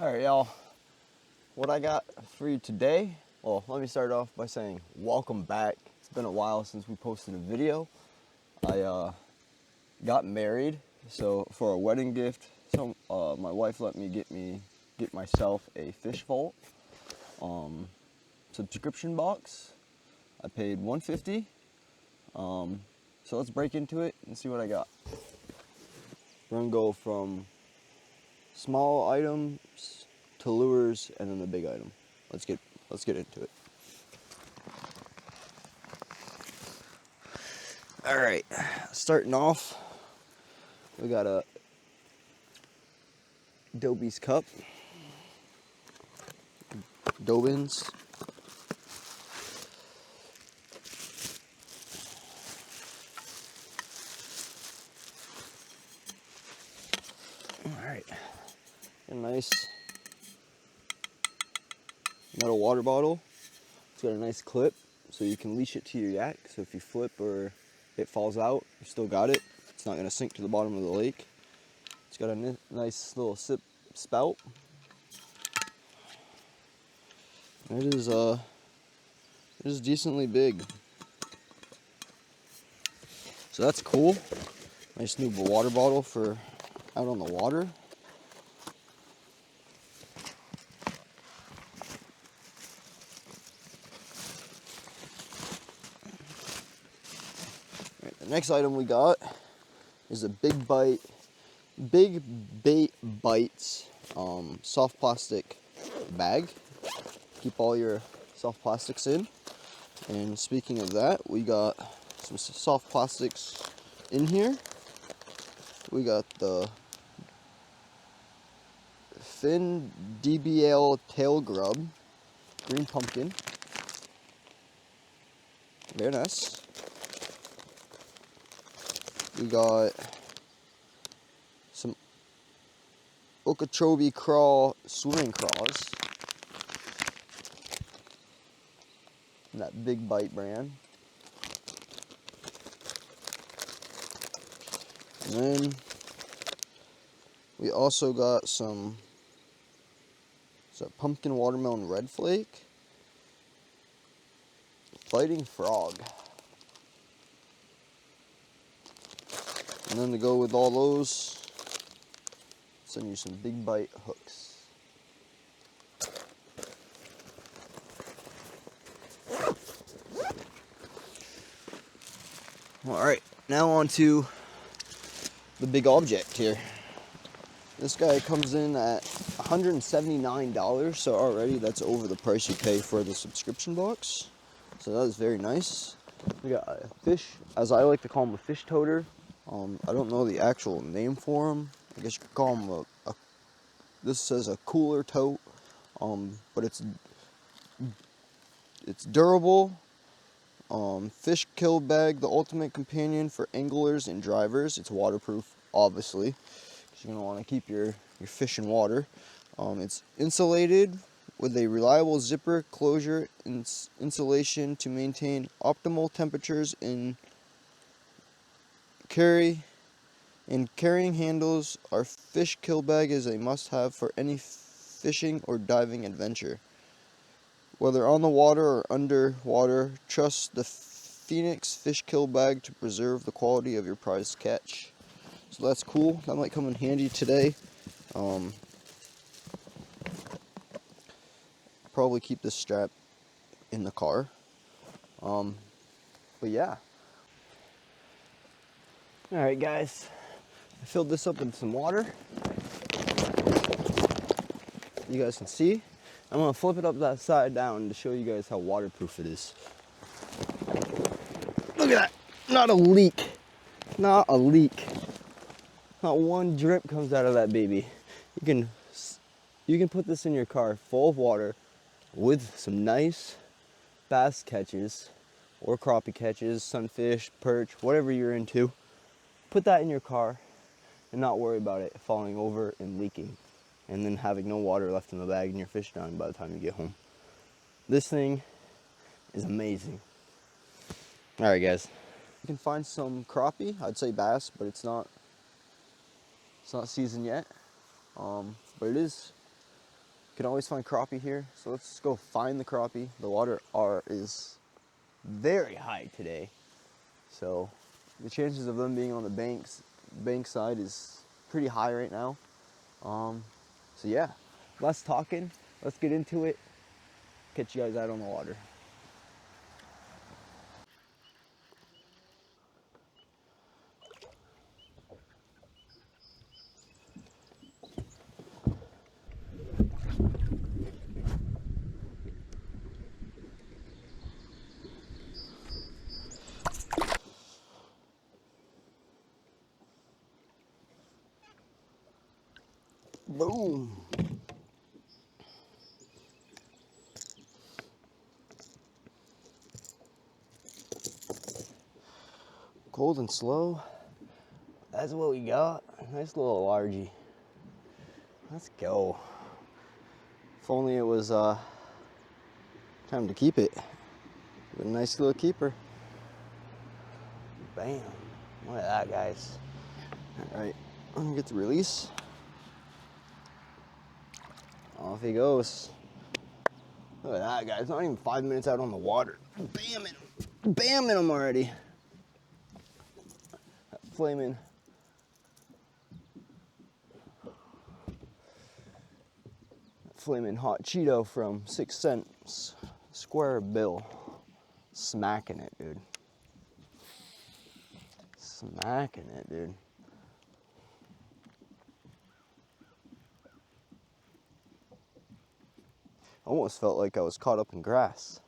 Alright, y'all, what I got for you today, well, let me start off by saying welcome back. It's been a while since we posted a video. I got married, so for a wedding gift, my wife let me get myself a FishVault subscription box. I paid $150. So let's break into it and see what I got. We're gonna go from small items to lures and then the big item. Let's get into it. All right, starting off, we got a Dobie's cup, Dobbins. All right, a nice metal water bottle. It's got a nice clip so you can leash it to your yak. So if you flip or it falls out, you still got it. It's not gonna sink to the bottom of the lake. It's got a nice little sip spout. It is decently big. So that's cool. Nice new water bottle for out on the water. Right, the next item we got is a Big Bait Bites soft plastic bag. Keep all your soft plastics in. And speaking of that, we got some soft plastics in here. We got the Fin DBL Tail Grub, green pumpkin. Very nice. We got some Okeechobee Crawl swimming craws. That Big Bite brand. And then we also got some pumpkin watermelon red flake, fighting frog. And then to go with all those, send you some Big Bite hooks. Alright, now on to the big object here. This guy comes in at $179, so already that's over the price you pay for the subscription box. So that is very nice. We got a fish, as I like to call him, a fish toter. I don't know the actual name for him. I guess you could call him this says a cooler tote, but it's durable. Fish kill bag, the ultimate companion for anglers and drivers. It's waterproof, obviously, because you're gonna want to keep your fish in water. It's insulated with a reliable zipper closure insulation to maintain optimal temperatures in carry. And carrying handles, our fish kill bag is a must-have for any fishing or diving adventure. Whether on the water or underwater, trust the Phoenix Fish Kill Bag to preserve the quality of your prized catch. So that's cool. That might come in handy today. Probably keep this strap in the car. But yeah. Alright guys, I filled this up with some water. You guys can see. I'm gonna flip it up that side down to show you guys how waterproof it is. Look at that, not a leak, not a leak. Not one drip comes out of that baby. You can put this in your car full of water with some nice bass catches or crappie catches, sunfish, perch, whatever you're into. Put that in your car and not worry about it falling over and leaking, and then having no water left in the bag and your fish dying by the time you get home. This thing is amazing. Alright guys, you can find some crappie, I'd say bass, but it's not seasoned yet. But it is can always find crappie here. So let's go find the crappie. The water is very high today. So the chances of them being on the bank side is pretty high right now. So yeah, less talking. Let's get into it. Catch you guys out on the water. Boom. Cold and slow. That's what we got. Nice little largie. Let's go. If only it was time to keep it. A nice little keeper. Bam. Look at that, guys. All right, I'm gonna get the release. Off he goes. Look at that, guys. Not even 5 minutes out on the water. Bamming him. Bamming him already. That flaming hot Cheeto from 6 cents. Square bill. Smacking it, dude. Smacking it, dude. Almost felt like I was caught up in grass.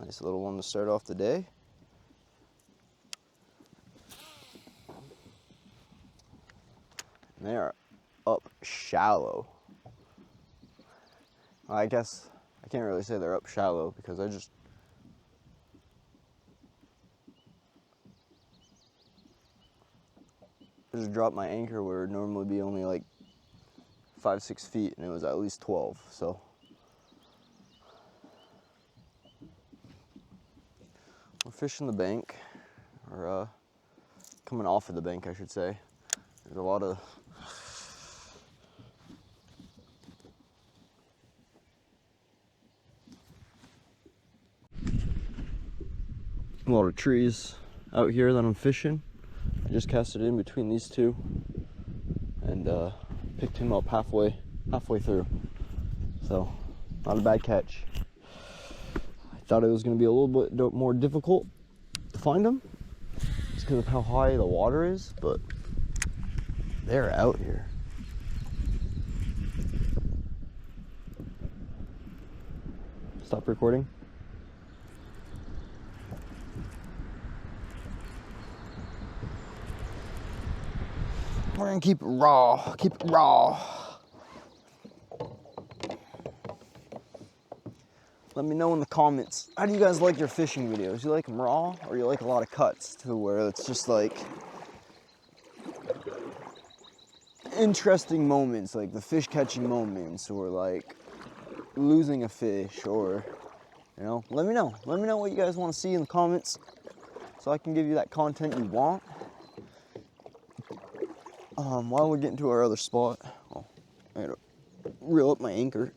Nice little one to start off the day. And they are up shallow. Well, I guess I can't really say they're up shallow because I just dropped my anchor where it would normally be only like 5-6 feet, and it was at least 12. So we're fishing the bank, or coming off of the bank, I should say. There's a lot of trees out here that I'm fishing. I just cast it in between these two and picked him up halfway through. So not a bad catch. I thought it was going to be a little bit more difficult to find them just because of how high the water is, but they're out here. Stop recording. We're gonna keep it raw, Let me know in the comments, how do you guys like your fishing videos? You like them raw, or you like a lot of cuts to where it's just like interesting moments, like the fish catching moments, or like losing a fish, or, you know, let me know what you guys want to see in the comments so I can give you that content you want. While we get into our other spot, I gotta reel up my anchor.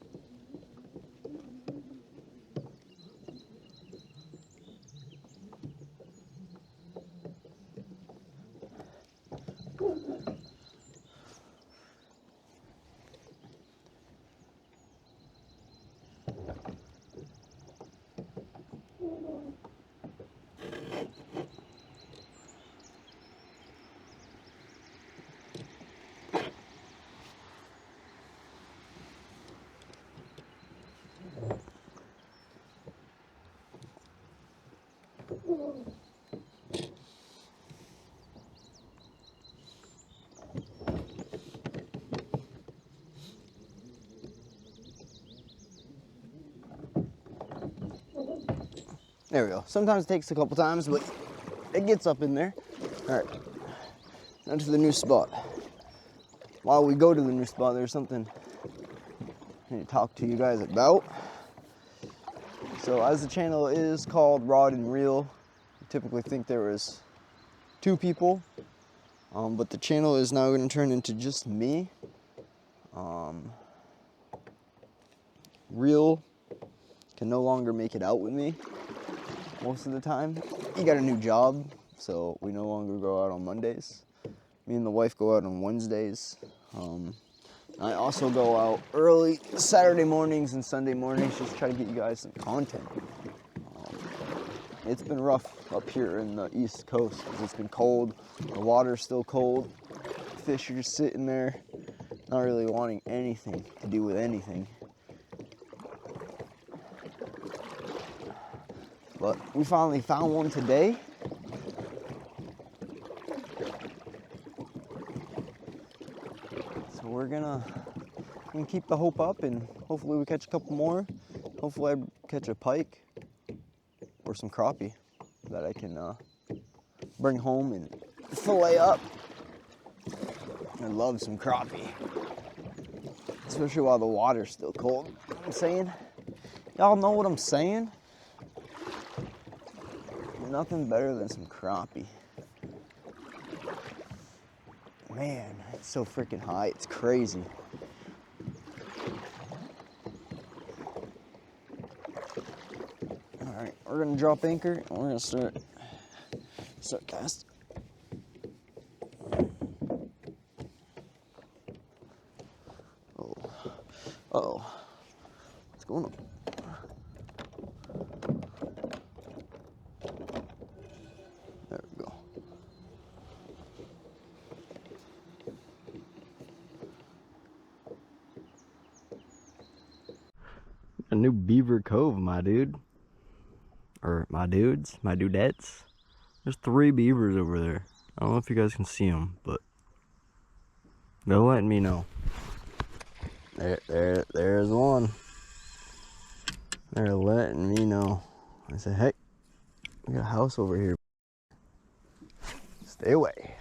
There we go. Sometimes it takes a couple times, but it gets up in there. All right, now to the new spot. While we go to the new spot, there's something I need to talk to you guys about. So as the channel is called Rod and Reel, you typically think there was 2 people, but the channel is now going to turn into just me. Real can no longer make it out with me most of the time. He got a new job, so we no longer go out on Mondays. Me and the wife go out on Wednesdays. I also go out early Saturday mornings and Sunday mornings just to try to get you guys some content. It's been rough up here in the East Coast because it's been cold. The water's still cold. Fish are just sitting there, not really wanting anything to do with anything. But we finally found one today. So we're gonna keep the hope up and hopefully we catch a couple more. Hopefully I catch a pike or some crappie that I can bring home and fillet up. I love some crappie, especially while the water's still cold. You know what I'm saying? Y'all know what I'm saying? Nothing better than some crappie. Man, it's so freaking high, it's crazy. All right, we're gonna drop anchor and we're gonna start casting. Uh-oh. What's going on? There we go. A new beaver cove, my dude. Or my dudes, my dudettes. There's 3 beavers over there. I don't know if you guys can see them, but they're letting me know. There's one. They're letting me know. I said, hey, we got a house over here. Stay away.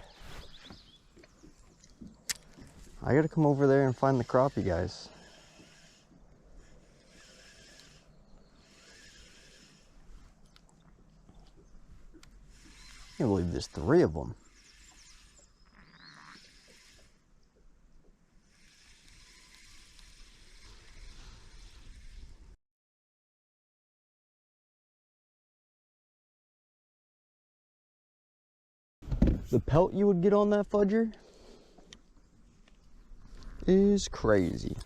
I gotta come over there and find the crappie, guys. I can't believe there's 3 of them. The pelt you would get on that fudger is crazy.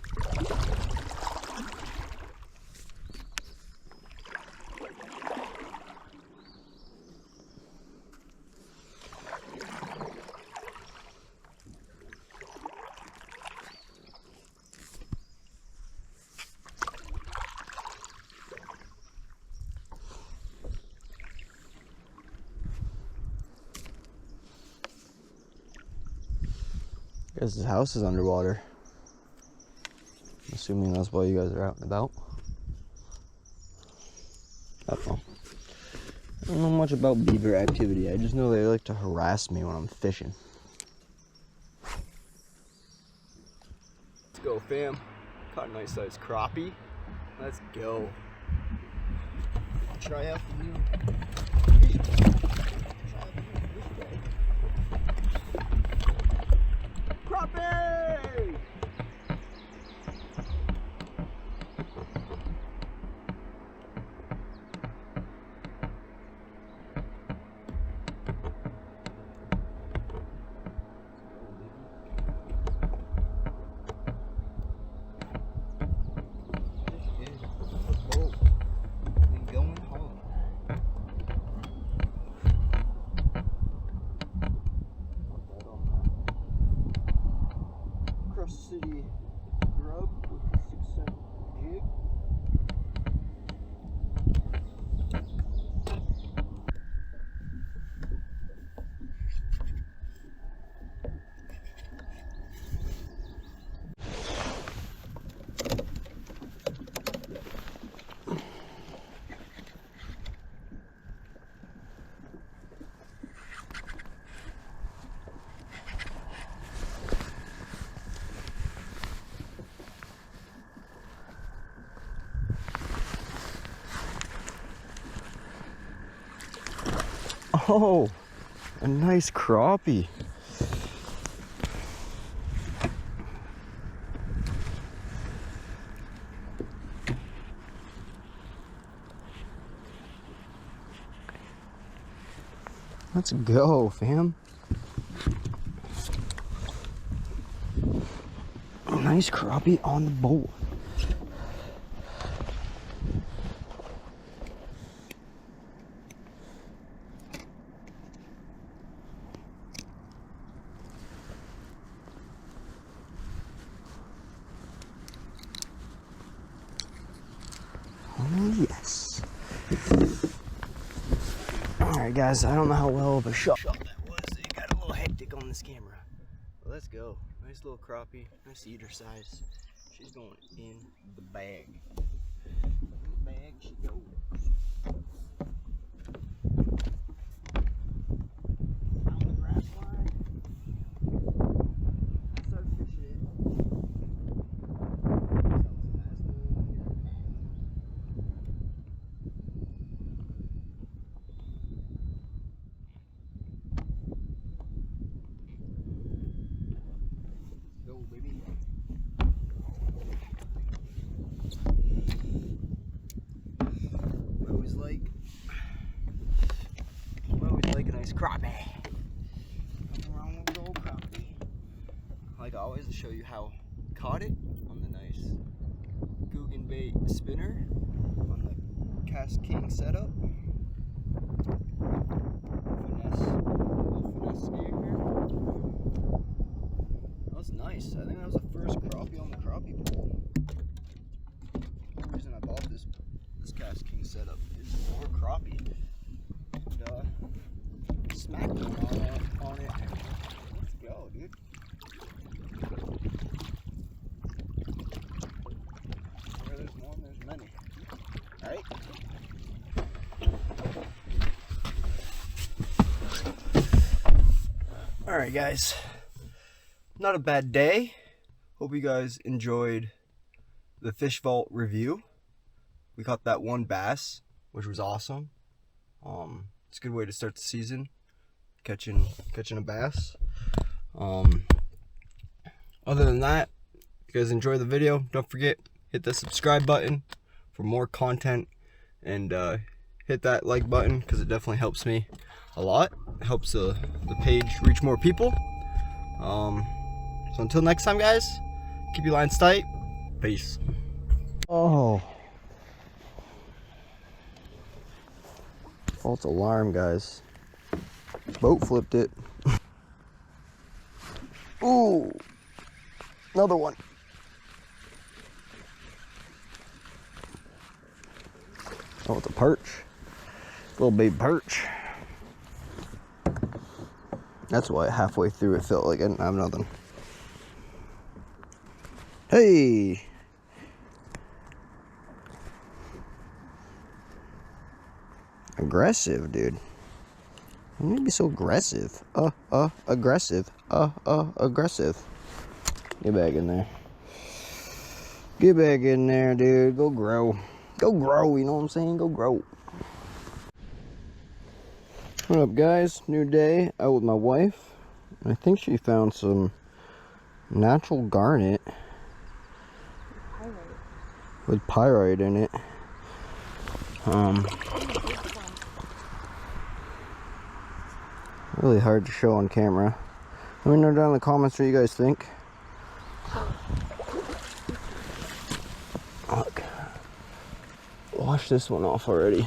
I guess his house is underwater. I'm assuming that's why you guys are out and about. I don't know. I don't know much about beaver activity. I just know they like to harass me when I'm fishing. Let's go, fam. Caught a nice sized crappie. Let's go. Try out the new crappie! City grub with a 6-cent jig. Oh, a nice crappie. Let's go, fam. Nice crappie on the boat. Oh, yes. Alright, guys, I don't know how well of a shot that was. It got a little hectic on this camera. But let's go. Nice little crappie. Nice eater size. She's going in the bag. In the bag she goes. On the grass line. I started fishing it. Go, baby. I always like a nice crappie. Nothing wrong with the old crappie. Like always, to show you how I caught it on the nice Googan bait spinner on the Cast King setup. Little finesse spear here. That was nice. I think that was the first crappie on the crappie pole. The reason I bought this Cast King setup is for crappie. And, smacked one on it. Let's go, dude. Where there's one, there's many. Alright? Alright, guys. Not a bad day. Hope you guys enjoyed the FishVault review. We caught that one bass, which was awesome. It's a good way to start the season, catching a bass. Other than that, if you guys enjoy the video, don't forget, hit the subscribe button for more content, and hit that like button because it definitely helps me a lot. It helps the page reach more people. So until next time, guys, keep your lines tight. Peace. Oh. False alarm, guys. Boat flipped it. Ooh. Another one. Oh, it's a perch. Little baby perch. That's why halfway through it felt like I didn't have nothing. Hey! Aggressive, dude. Why would you be so aggressive? Aggressive. Aggressive. Get back in there. Get back in there, dude. Go grow. Go grow, you know what I'm saying? Go grow. What up, guys? New day out with my wife. I think she found some natural garnet with pyrite in it. Really hard to show on camera. Let me know down in the comments what you guys think. Look, wash this one off already.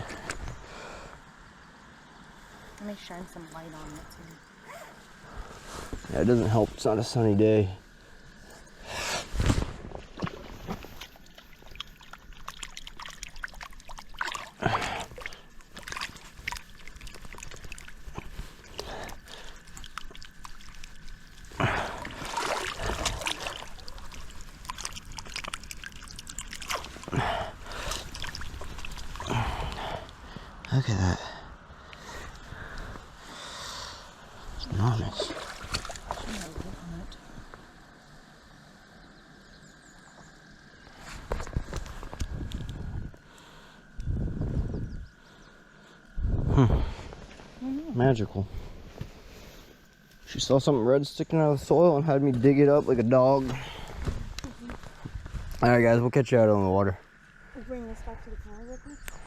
Let me shine some light on it too. Yeah, it doesn't help. It's not a sunny day. Look at that. It's enormous. Magical. She saw something red sticking out of the soil and had me dig it up like a dog. Alright, guys, we'll catch you out on the water. We'll bring this back to the car real quick.